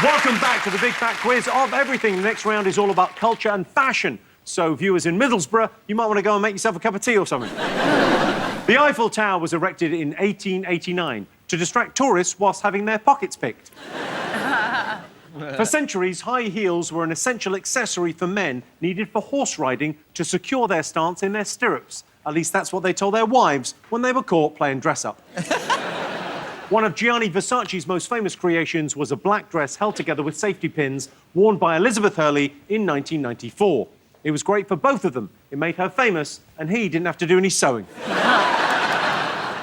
Welcome back to the Big Fat Quiz of Everything. The next round is all about culture and fashion. So, viewers in Middlesbrough, you might want to go and make yourself a cup of tea or something. The Eiffel Tower was erected in 1889 to distract tourists whilst having their pockets picked. For centuries, high heels were an essential accessory for men needed for horse riding to secure their stance in their stirrups. At least that's what they told their wives when they were caught playing dress-up. One of Gianni Versace's most famous creations was a black dress held together with safety pins worn by Elizabeth Hurley in 1994. It was great for both of them. It made her famous, and he didn't have to do any sewing.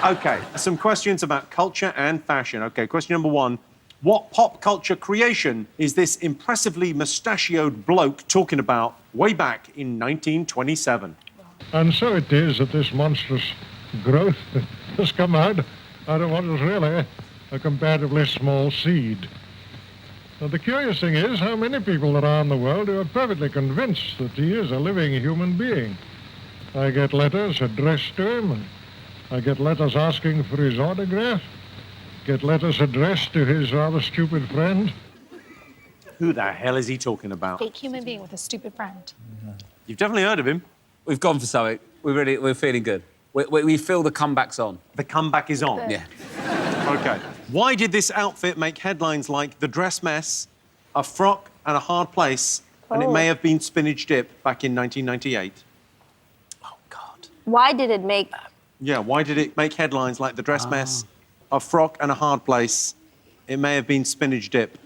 OK, some questions about culture and fashion. OK, question number one. What pop culture creation is this impressively mustachioed bloke talking about way back in 1927? And so it is that this monstrous growth has come out of what was really a comparatively small seed. Now, the curious thing is how many people there are in the world who are perfectly convinced that he is a living human being. I get letters addressed to him, and I get letters asking for his autograph, get letters addressed to his rather stupid friend. Who the hell is he talking about? Fake human being with a stupid friend. You've definitely heard of him. We've gone for something. We're feeling good. We feel the comeback's on. The comeback is on? Yeah. OK. Why did this outfit make headlines like the dress mess, a frock and a hard place, and it may have been spinach dip back in 1998? Oh, God. Why did it make... Yeah, why did it make headlines like the dress mess, a frock and a hard place, it may have been spinach dip?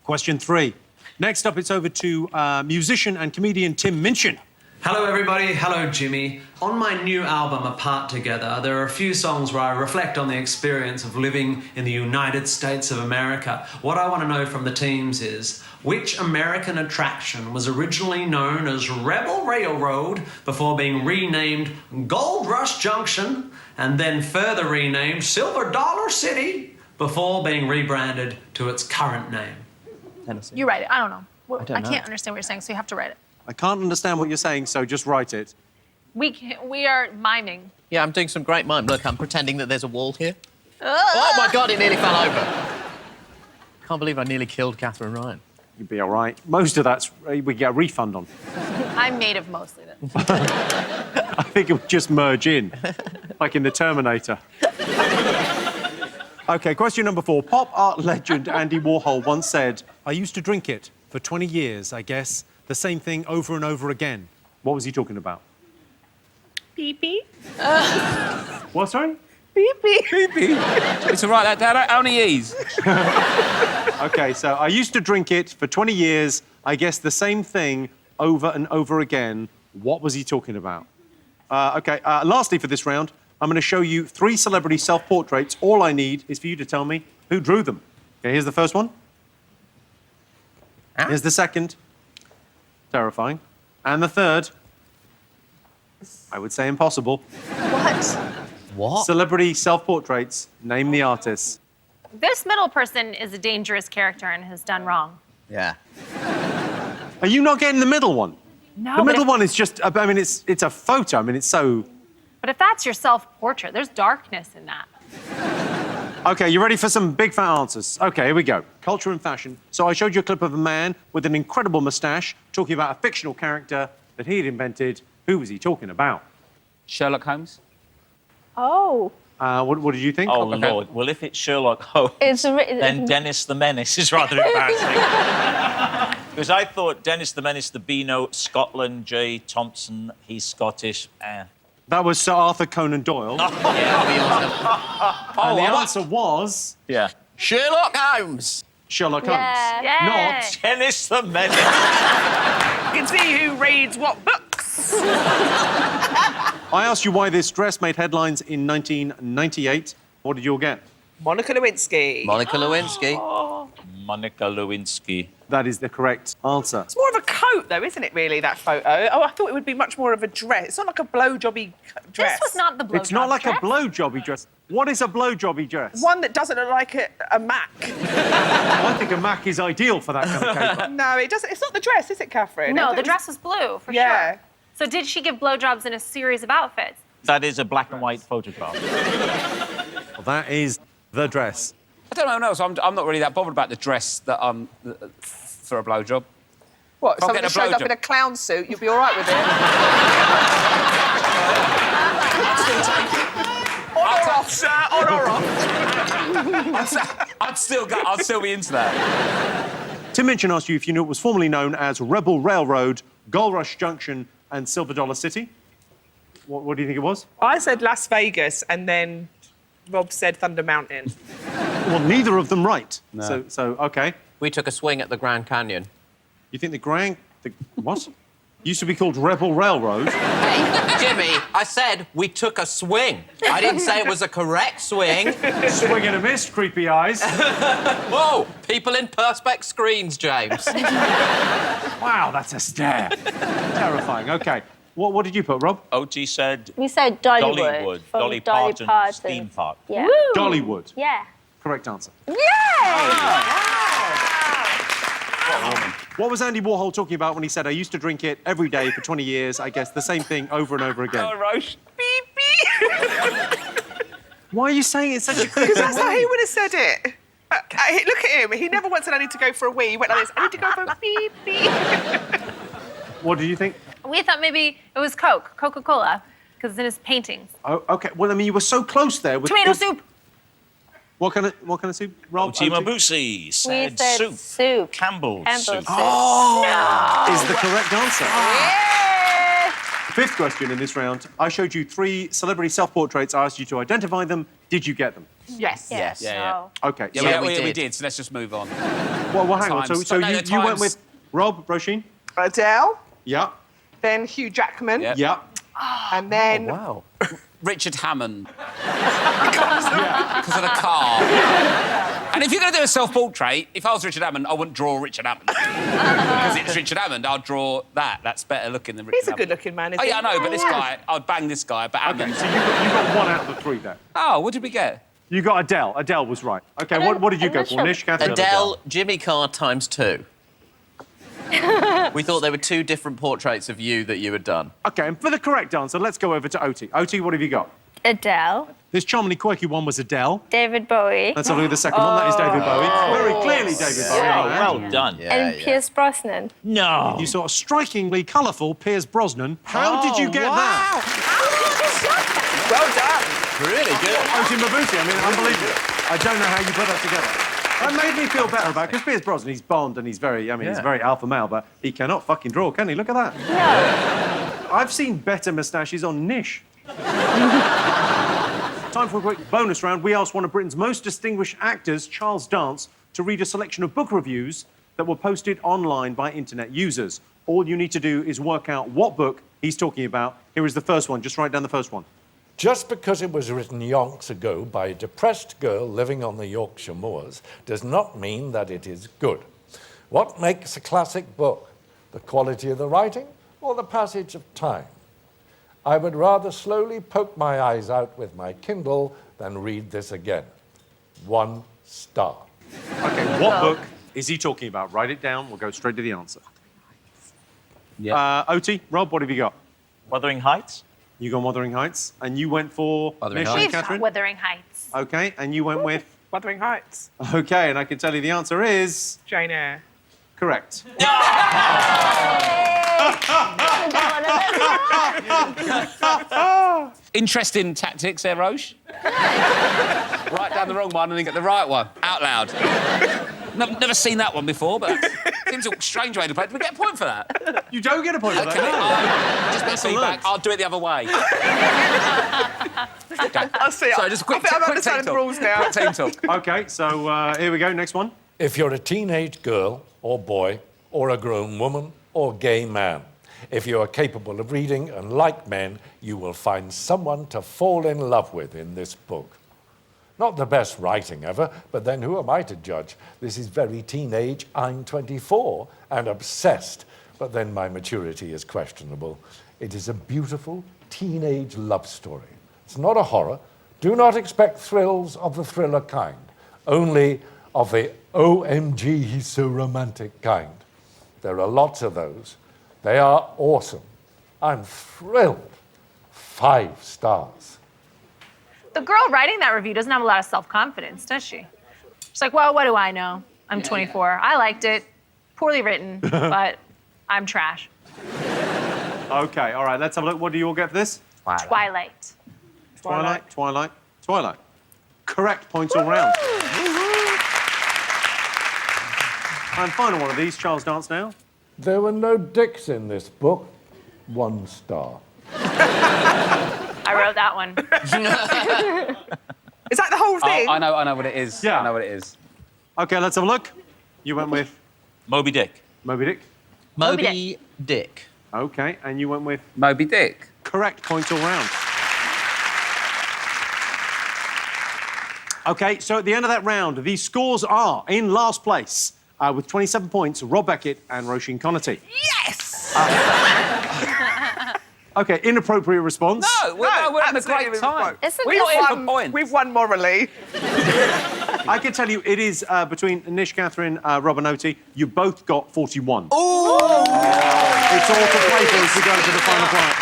Question 3. Next up, it's over to musician and comedian Tim Minchin. Hello everybody, hello Jimmy. On my new album, Apart Together, there are a few songs where I reflect on the experience of living in the United States of America. What I want to know from the teams is, which American attraction was originally known as Rebel Railroad before being renamed Gold Rush Junction and then further renamed Silver Dollar City before being rebranded to its current name? Tennessee. You write it. I don't know. I can't understand what you're saying, so you have to write it. I can't understand what you're saying, so just write it. We are miming. Yeah, I'm doing some great mime. Look, I'm pretending that there's a wall here. Oh, my God, it nearly fell over. Can't believe I nearly killed Catherine Ryan. You'd be all right. Most of that's we get a refund on. I'm made of mostly then. I think it would just merge in, like in the Terminator. OK, question number 4. Pop art legend Andy Warhol once said, "I used to drink it for 20 years, I guess. The same thing over and over again." What was he talking about? Pee-pee. What, sorry? Pee-pee. It's all right, that only ease. OK, so I used to drink it for 20 years, I guess the same thing over and over again. What was he talking about? OK, lastly for this round, I'm going to show you 3 celebrity self-portraits. All I need is for you to tell me who drew them. OK, here's the first one. Here's the second. Terrifying. And the third, I would say impossible. What? Celebrity self-portraits. Name the artists. This middle person is a dangerous character and has done wrong. Yeah. Are you not getting the middle one? No, The but middle if, one is just, I mean, it's a photo. I mean, it's so... but if that's your self-portrait, there's darkness in that. OK, you ready for some big fat answers? OK, here we go. Culture and fashion. So I showed you a clip of a man with an incredible moustache talking about a fictional character that he had invented. Who was he talking about? Sherlock Holmes? Oh. What did you think? Oh, Okay. Lord. Well, if it's Sherlock Holmes, then Dennis the Menace is rather embarrassing. Because I thought Dennis the Menace, the Beano, Scotland, J. Thompson, he's Scottish. That was Sir Arthur Conan Doyle. Yeah, And the answer was... Yeah. Sherlock Holmes. Sherlock Yeah. Holmes. Yay. Not... Dennis the Menace. You can see who reads what books. I asked you why this dress made headlines in 1998. What did you all get? Monica Lewinsky. Monica Lewinsky. Monica Lewinsky. That is the correct answer. It's more of a coat, though, isn't it, really, that photo? Oh, I thought it would be much more of a dress. It's not like a blowjobby dress. This was not the blowjob It's not like dress. a blowjobby dress. What is a blowjobby dress? One that doesn't look like a Mac. I think a Mac is ideal for that kind of caper. No, it doesn't. It's not the dress, is it, Catherine? No, It the was- dress was blue, for Yeah. sure. So did she give blowjobs in a series of outfits? That is a black and white photograph. Well, that is the dress. I don't know. So I'm not really that bothered about the dress that for a blowjob. What, if I'll somebody get a showed up blowjob. in a clown suit, you'd be all right with it? On or off, sir, on or off. I'd still be into that. Tim Minchin asked you if you knew it was formerly known as Rebel Railroad, Gold Rush Junction, and Silver Dollar City. What do you think it was? I said Las Vegas, and then Rob said Thunder Mountain. Well, neither of them right. No. So okay. We took a swing at the Grand Canyon. You think what? Used to be called Rebel Railroad. Hey, Jimmy, I said we took a swing. I didn't say it was a correct swing. Swing and a miss, creepy eyes. Whoa, people in Perspex screens, James. Wow, that's a stare. Terrifying. OK. What did you put, Rob? OT said We said Dollywood. Dollywood. from Dolly Parton theme park. Yeah. Dollywood. Yeah. Correct answer. Yay! What was Andy Warhol talking about when he said, I used to drink it every day for 20 years, I guess the same thing over and over again? Oh, Roche. Beep, beep. Why are you saying it such a creepy Because that's how way? he would have said it. Look at him. He never once said, I need to go for a wee. He went like this, I need to go for a beep, beep. What did you think? We thought maybe it was Coca-Cola, because it's in his paintings. Oh, OK. Well, I mean, you were so close there. With Tomato soup. What kind of soup, Rob? OT Mabusi We said said soup. Campbell's soup. Is the correct answer. Yeah. Fifth question in this round. I showed you 3 celebrity self-portraits. I asked you to identify them. Did you get them? Yes. Yes. Yeah. OK. Yeah, so, we we did. did, so let's just move on. well, hang on. Times. So No, you the went times. with Rob, Roisin? Adele, Yeah. then Hugh Jackman, Yeah. Yeah. and then Wow. Richard Hammond. Because of the car. And if you're going to do a self-portrait, if I was Richard Hammond, I wouldn't draw Richard Hammond. Because it's Richard Hammond, I'll draw that. That's better looking than Richard he's a Hammond. good-looking man, isn't Oh, he? yeah, I know, but this guy, I'd bang this guy, but OK, Hammond... so you got 1 out of the 3 there. Oh, what did we get? You got Adele. Adele was right. OK, what did you go for? Nish, Catherine? Adele, Jimmy Carr times 2. We thought there were 2 different portraits of you that you had done. OK, and for the correct answer, let's go over to Oti. Oti, what have you got? Adele. This charmingly quirky one was Adele. David Bowie. Let's have a look at the second one. That is David Bowie. Very clearly David Bowie. Oh, man. well done. and Pierce Brosnan. No. You saw a strikingly colourful Piers Brosnan. How did you get that? Well done. Really good. Oti Mabusi, I mean, unbelievable. I don't know how you put that together. That made me feel better about it, because Piers Brosnan, he's Bond and he's very, he's very alpha male, but he cannot fucking draw, can he? Look at that. No. I've seen better moustaches on Nish. Time for a quick bonus round. We asked one of Britain's most distinguished actors, Charles Dance, to read a selection of book reviews that were posted online by internet users. All you need to do is work out what book he's talking about. Here is the first one. Just write down the first one. Just because it was written yonks ago by a depressed girl living on the Yorkshire moors does not mean that it is good. What makes a classic book? The quality of the writing or the passage of time? I would rather slowly poke my eyes out with my Kindle than read this again. 1 star. OK, what book is he talking about? Write it down. We'll go straight to the answer. Yeah. Oti, Rob, what have you got? Wuthering Heights. You got Wuthering Heights. And you went for Wuthering Nish Heights. and Catherine? Wuthering Heights. OK, and you went with... Wuthering Heights. OK, and I can tell you the answer is... Jane Eyre. Correct. Interesting tactics there, Roche. Write down the wrong one and then get the right one. Out loud. Never seen that one before, but seems a strange way to play. Do we get a point for that? You don't get a point for OK, that. just a bit of feedback. I'll do it the other way. OK. I'll see. So just a quick, I think I'm quick understanding team the rules now. talk. Quick team talk. OK, so here we go. Next one. If you're a teenage girl or boy or a grown woman or gay man, if you are capable of reading and like men, you will find someone to fall in love with in this book. Not the best writing ever, but then who am I to judge? This is very teenage. I'm 24 and obsessed, but then my maturity is questionable. It is a beautiful teenage love story. It's not a horror. Do not expect thrills of the thriller kind, only of the OMG, he's so romantic kind. There are lots of those. They are awesome. I'm thrilled. 5 stars. The girl writing that review doesn't have a lot of self-confidence, does she? She's like, well, what do I know? I'm 24. I liked it. Poorly written, but I'm trash. OK, all right, let's have a look. What do you all get for this? Twilight. Twilight. Correct, points all round. And final one of these, Charles Dance now. There were no dicks in this book. 1 star. I wrote that one. Is that the whole thing? I know what it is. Yeah. I know what it is. OK, let's have a look. You went with Moby Dick. Moby Dick. Moby Dick. OK, and you went with... Moby Dick. Correct, points all round. OK, so at the end of that round, the scores are in last place with 27 points, Rob Beckett and Roisin Connaughton. Yes! OK, inappropriate response. No, we're having a great time. We're not here for points. We've won morally. I can tell you it is between Nish, Catherine, Rob and Oti. You both got 41. Ooh! It's all for play for as we go to the final part.